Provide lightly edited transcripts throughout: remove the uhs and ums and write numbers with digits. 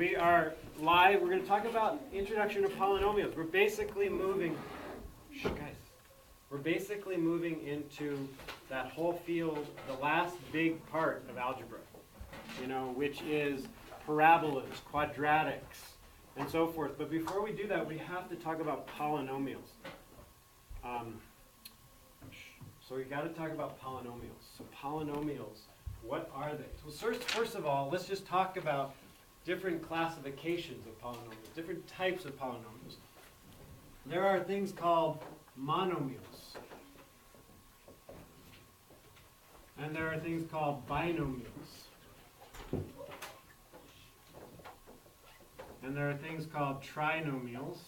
We are live. We're going to talk about introduction to polynomials. We're basically moving, we're basically moving into that whole field, the last big part of algebra, which is parabolas, quadratics, and so forth. But before we do that, we have to talk about polynomials. So we got to talk about polynomials. So polynomials, what are they? Well, first of all, let's just talk about different classifications of polynomials, different types of polynomials. There are things called monomials. And there are things called binomials. And there are things called trinomials.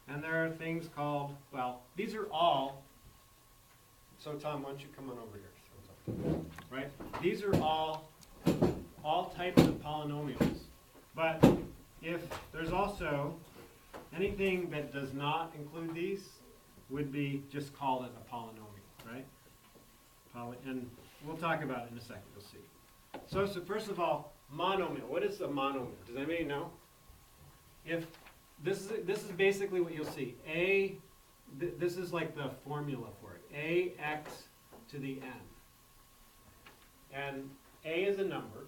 And there are things called, well, these are all, so Tom, why don't you come on over here? Right? These are all types of polynomials. But if there's also anything that does not include these, would be just call it a polynomial, right? And we'll talk about it in a second, you'll see. So first of all, monomial. What is a monomial? Does anybody know? If this is basically what you'll see. This is like the formula for it. Ax to the n. And a is a number,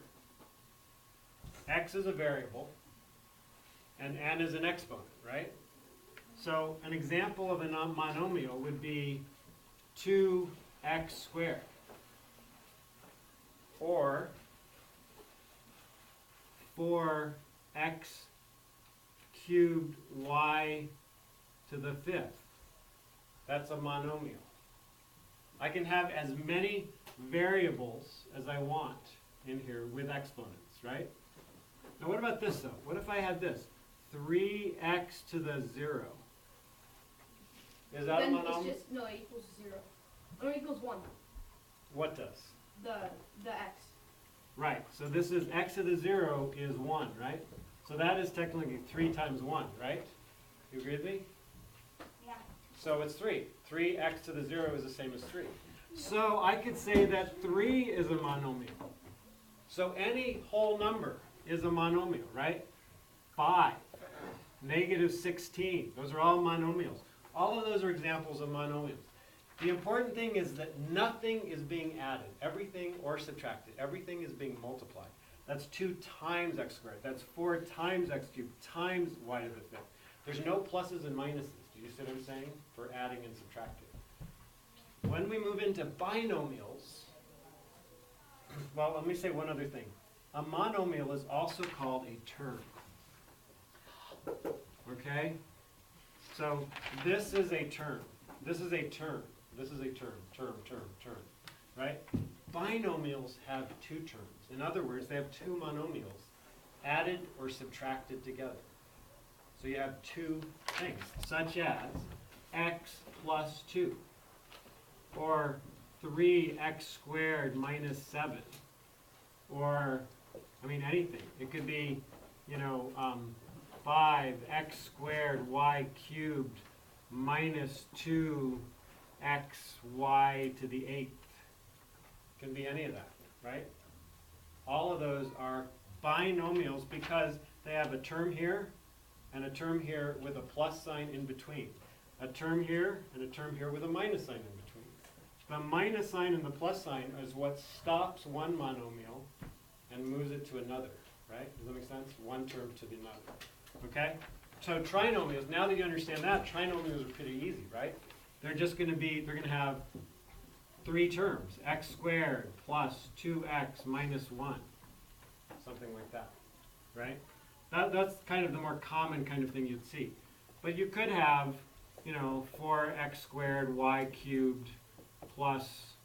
x is a variable, and n is an exponent, right? So an example of a monomial would be 2x squared, or 4x cubed y to the fifth. That's a monomial. I can have as many variables as I want in here with exponents, right? Now what about this though? What if I had this? 3x to the 0. Is that then a monomial? It's just, no, it equals 0. Or it equals 1. What does? The x. Right, so this is x to the 0 is 1, right? So that is technically 3 times 1, right? You agree with me? Yeah. So it's 3. 3x to the 0 is the same as 3. So I could say that 3 is a monomial. So any whole number is a monomial, right? 5, negative 16, those are all monomials. All of those are examples of monomials. The important thing is that nothing is being added, everything or subtracted. Everything is being multiplied. That's 2 times x squared. That's 4 times x cubed times y to the fifth. There's no pluses and minuses. Do you see what I'm saying? For adding and subtracting. When we move into binomials, well, let me say one other thing. A monomial is also called a term. Okay? So this is a term. This is a term. This is a term. Term. Right? Binomials have 2 terms. In other words, they have 2 monomials added or subtracted together. So you have 2 things, such as x plus 2, or 3x squared minus 7, or, anything. It could be, 5x squared y cubed minus 2xy to the 8th. Can be any of that, right? All of those are binomials because they have a term here and a term here with a plus sign in between. A term here and a term here with a minus sign in between. The minus sign and the plus sign is what stops one monomial and moves it to another, right? Does that make sense? One term to the another. Okay? So trinomials, now that you understand that, trinomials are pretty easy, right? They're going to have 3 terms, x squared plus 2x minus 1. Something like that, right? That's kind of the more common kind of thing you'd see. But you could have, 4x squared y cubed plus,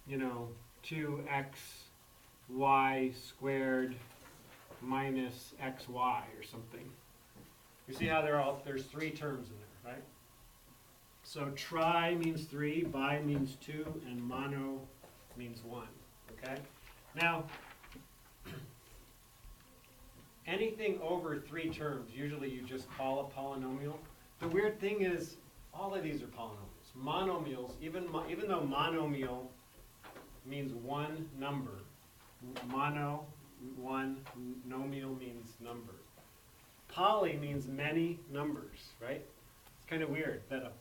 2xy squared minus xy or something. You see how there's 3 terms in there, right? So tri means 3, bi means 2, and mono means 1, okay? Now, anything over 3 terms, usually you just call a polynomial. The weird thing is, all of these are polynomials. Monomials, even though monomial means one number, Mono, one, nomial means number. Poly means many numbers, right? It's kind of weird that a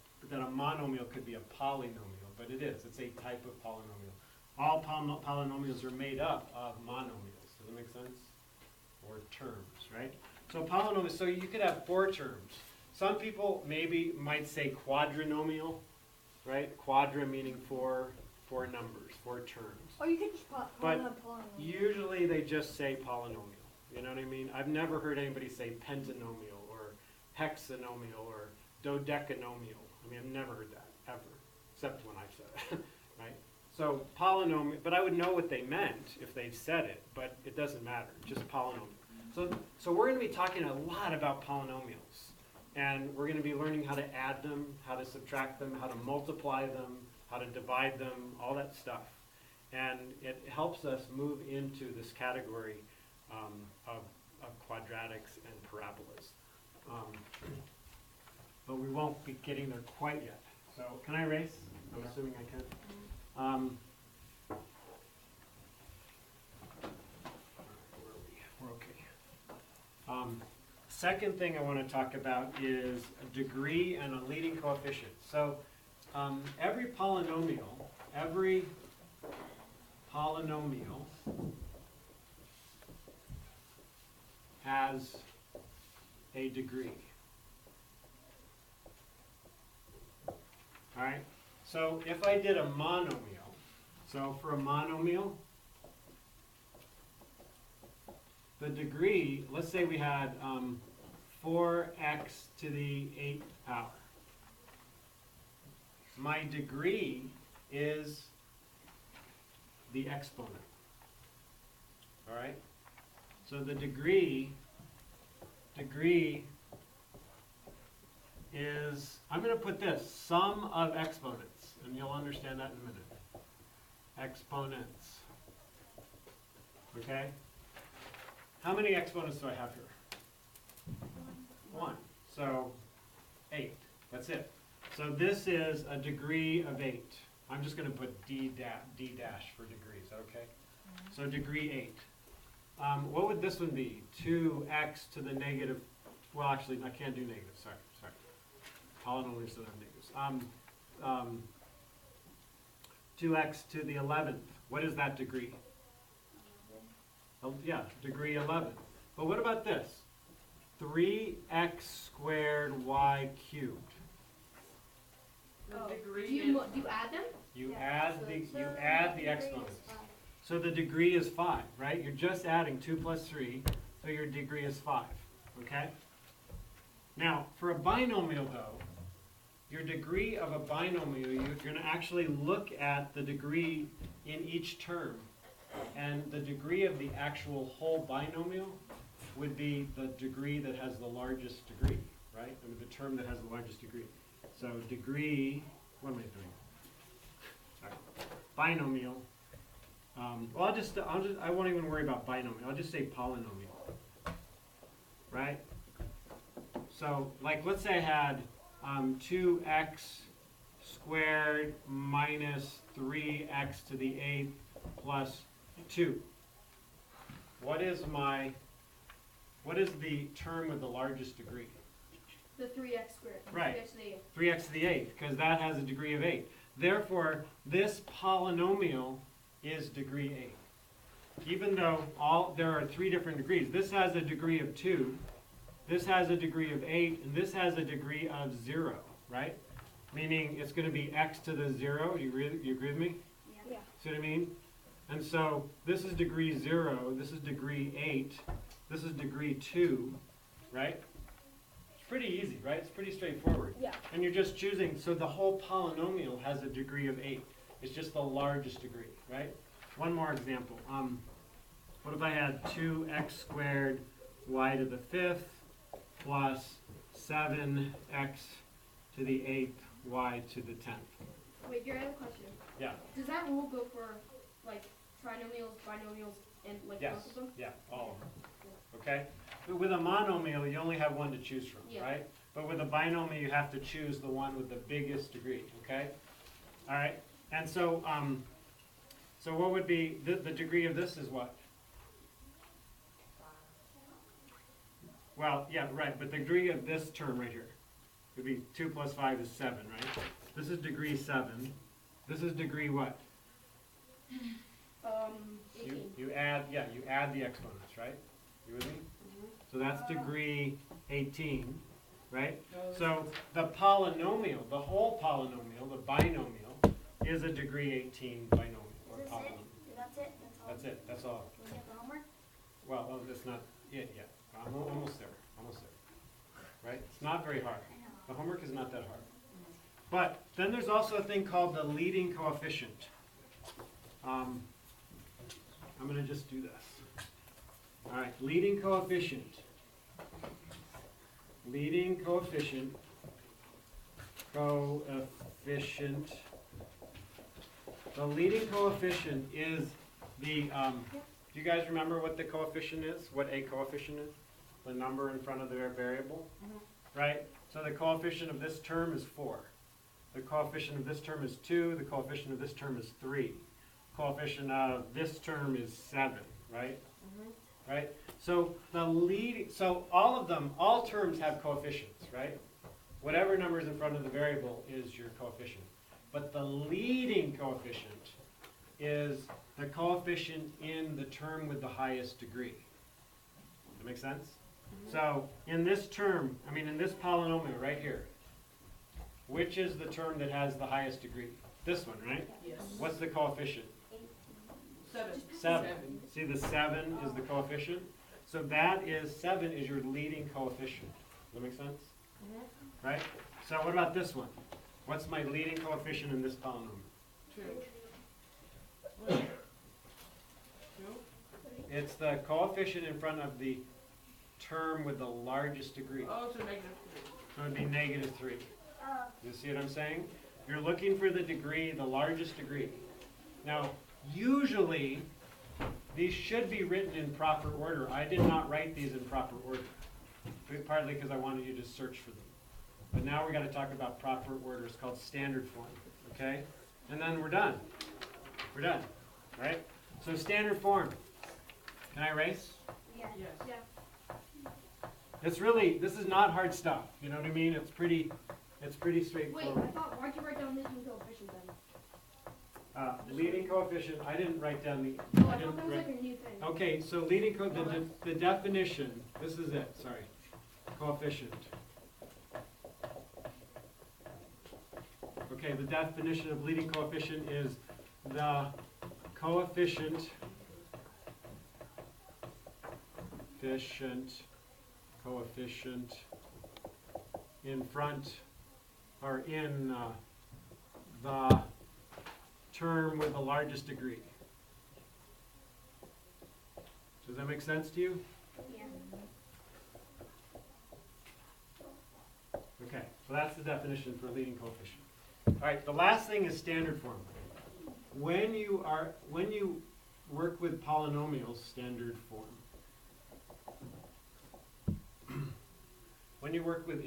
monomial could be a polynomial, but it is. It's a type of polynomial. All polynomials are made up of monomials. Does that make sense? Or terms, right? So polynomials, so you could have 4 terms. Some people maybe might say quadrinomial, right? Quadra meaning four numbers, 4 terms. Or you could just call But them polynomial. usually they just say polynomial. You know what I mean? I've never heard anybody say pentanomial or hexanomial or dodecanomial. I mean, I've never heard that, ever, except when I've said it, right? So polynomial, but I would know what they meant if they said it, but it doesn't matter, just polynomial. So we're going to be talking a lot about polynomials, and we're going to be learning how to add them, how to subtract them, how to multiply them, how to divide them, all that stuff. And it helps us move into this category of quadratics and parabolas. But we won't be getting there quite yet. So can I erase? I'm assuming I can. Where are we? We're okay. Second thing I want to talk about is a degree and a leading coefficient. So every polynomial has a degree. All right? So if I did a monomial, so for a monomial, the degree, let's say we had 4x to the 8th power. My degree is the exponent. All right? So the degree is, I'm going to put this, sum of exponents, and you'll understand that in a minute. Exponents. Okay? How many exponents do I have here? 1. So 8. That's it. So this is a degree of 8. I'm just going to put D dash for degree. Is that okay? So degree 8. What would this one be? 2x to the negative, well actually I can't do negative, sorry. Polynomials don't have negatives. 2x to the 11th, what is that degree? Oh, yeah, degree 11. But what about this? 3x squared y cubed. Oh, degree do you add them? You Yeah. add the exponents. So the degree is 5, right? You're just adding 2 plus 3, so your degree is 5, okay? Now, for a binomial though, your degree of a binomial, you're going to actually look at the degree in each term, and the degree of the actual whole binomial would be the degree that has the largest degree, right? I mean, the term that has the largest degree. So degree, what am I doing? Sorry. Binomial. Well, I won't even worry about binomial. I'll just say polynomial, right? So, like, let's say I had 2x squared minus 3x to the 8th plus 2. What is the term with the largest degree? The 3x squared. Right. 3x to the 8th. 3x to the 8th, because that has a degree of 8. Therefore, this polynomial is degree 8. Even though there are 3 different degrees. This has a degree of 2, this has a degree of 8, and this has a degree of 0, right? Meaning it's going to be x to the 0. You agree with me? Yeah. See what I mean? And so this is degree 0, this is degree 8, this is degree 2, right? It's pretty easy, right? It's pretty straightforward. Yeah. And you're just choosing, so the whole polynomial has a degree of 8. It's just the largest degree, right? One more example. What if I had 2x squared y to the 5th plus 7x to the 8th y to the 10th? Wait, I have a question. Yeah. Does that rule go for like trinomials, binomials, and like Yes. both of them? Yeah, all of them. Okay? But with a monomial, you only have one to choose from, Yeah. right? But with a binomial, you have to choose the one with the biggest degree, okay? All right? And so, so what would be, the degree of this is what? Well, yeah, right, but the degree of this term right here would be 2 plus 5 is 7, right? This is degree 7. This is degree what? 18. You add the exponents, right? You with me? So that's degree 18, right? So the polynomial, the whole polynomial, the binomial, is a degree 18 binomial. Or Is this polynomial. it? That's it? That's all? That's it, that's all. Can we get the homework? Well, that's not it yet. I'm almost there, almost there. Right? It's not very hard. I know. The homework is not that hard. But then there's also a thing called the leading coefficient. I'm going to just do this. All right, leading coefficient. Leading coefficient. Coefficient. The leading coefficient is the, do you guys remember what the coefficient is? What a coefficient is? The number in front of the variable? Right? So the coefficient of this term is 4. The coefficient of this term is 2. The coefficient of this term is 3. Coefficient of this term is 7, right? Right? So so all of them, all terms have coefficients, right? Whatever number is in front of the variable is your coefficient. But the leading coefficient is the coefficient in the term with the highest degree. Does that make sense? So in this term, in this polynomial right here, which is the term that has the highest degree? This one, right? Yes. What's the coefficient? 7. 7. See, the 7 is the coefficient. So that is, 7 is your leading coefficient. Does that make sense? Right? So what about this one? What's my leading coefficient in this polynomial? 2. 2. It's the coefficient in front of the term with the largest degree. Oh, so -3. So it would be -3. Oh, You see what I'm saying? You're looking for the degree, the largest degree. Now, usually, these should be written in proper order. I did not write these in proper order, partly because I wanted you to search for them. But now we're going to talk about proper order. It's called standard form, okay? And then we're done. We're done, right? So standard form. Can I erase? yeah. Yes. Yeah. It's really, this is not hard stuff. You know what I mean? It's pretty Wait, I straightforward. thought, why'd you write down leading coefficient then? Leading coefficient, I didn't write down the, Oh, I I thought didn't that was write. like a new thing. Okay, so leading the definition, this is it, sorry. Coefficient. Okay, the definition of leading coefficient is the coefficient in front, or in the term with the largest degree. Does that make sense to you? Yeah. Okay, so that's the definition for leading coefficient. All right, the last thing is standard form. When you work with polynomials, standard form. When you work with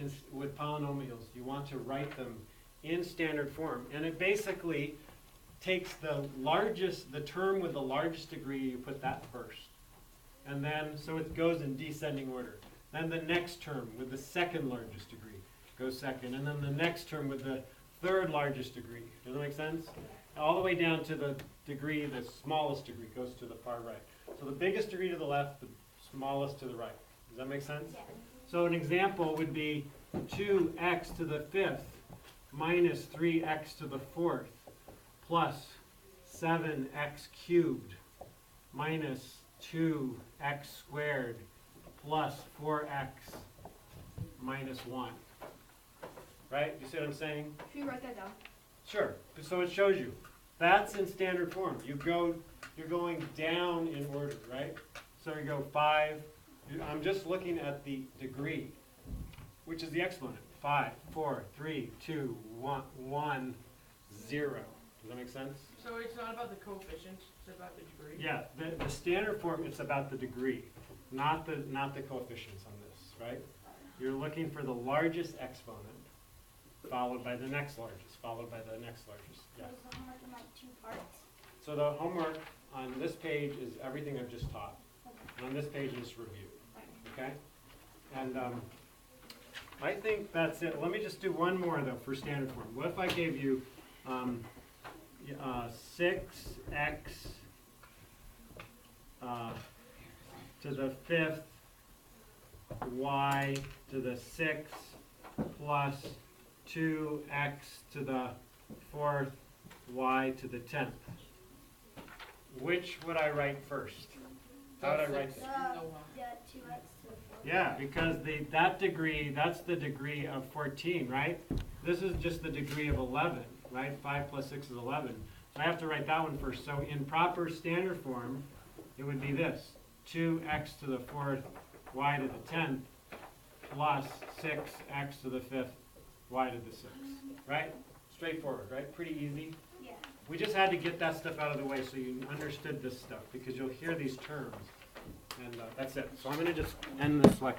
polynomials, you want to write them in standard form, and it basically takes the term with the largest degree, you put that first. And then, so it goes in descending order. Then the next term with the second largest degree goes second. And then the next term with the third largest degree. Does that make sense? All the way down to the degree, the smallest degree goes to the far right. So the biggest degree to the left, the smallest to the right. Does that make sense? Yeah. So an example would be 2x to the 5th minus 3x to the 4th plus 7x cubed minus 2x squared plus 4x minus 1. Right? You see what I'm saying? Should we write that down? Sure. So it shows you. That's in standard form. You're going down in order, right? So you go 5. I'm just looking at the degree, which is the exponent. 5, 4, 3, 2, 1, 0. Does that make sense? So it's not about the coefficient, it's about the degree? Yeah, the standard form, it's about the degree, not the coefficients on this, right? You're looking for the largest exponent, followed by the next largest, followed by the next largest. Yeah. So is the homework in like 2 parts? So the homework on this page is everything I've just taught. And on this page is review. Okay? And I think that's it. Let me just do one more though for standard form. What if I gave you 6x to the 5th y to the 6th plus 2x to the 4th y to the 10th? Which would I write first? How would I write that? Yeah, 2x to the 4. Yeah, because that degree, that's the degree of 14, right? This is just the degree of 11, right? 5 plus 6 is 11. So I have to write that one first. So in proper standard form, it would be this. 2x to the 4th y to the 10th plus 6x to the 5th y to the 6th, right? Straightforward, right? Pretty easy. Yeah. We just had to get that stuff out of the way so you understood this stuff, because you'll hear these terms. And that's it. So I'm going to just end this lecture.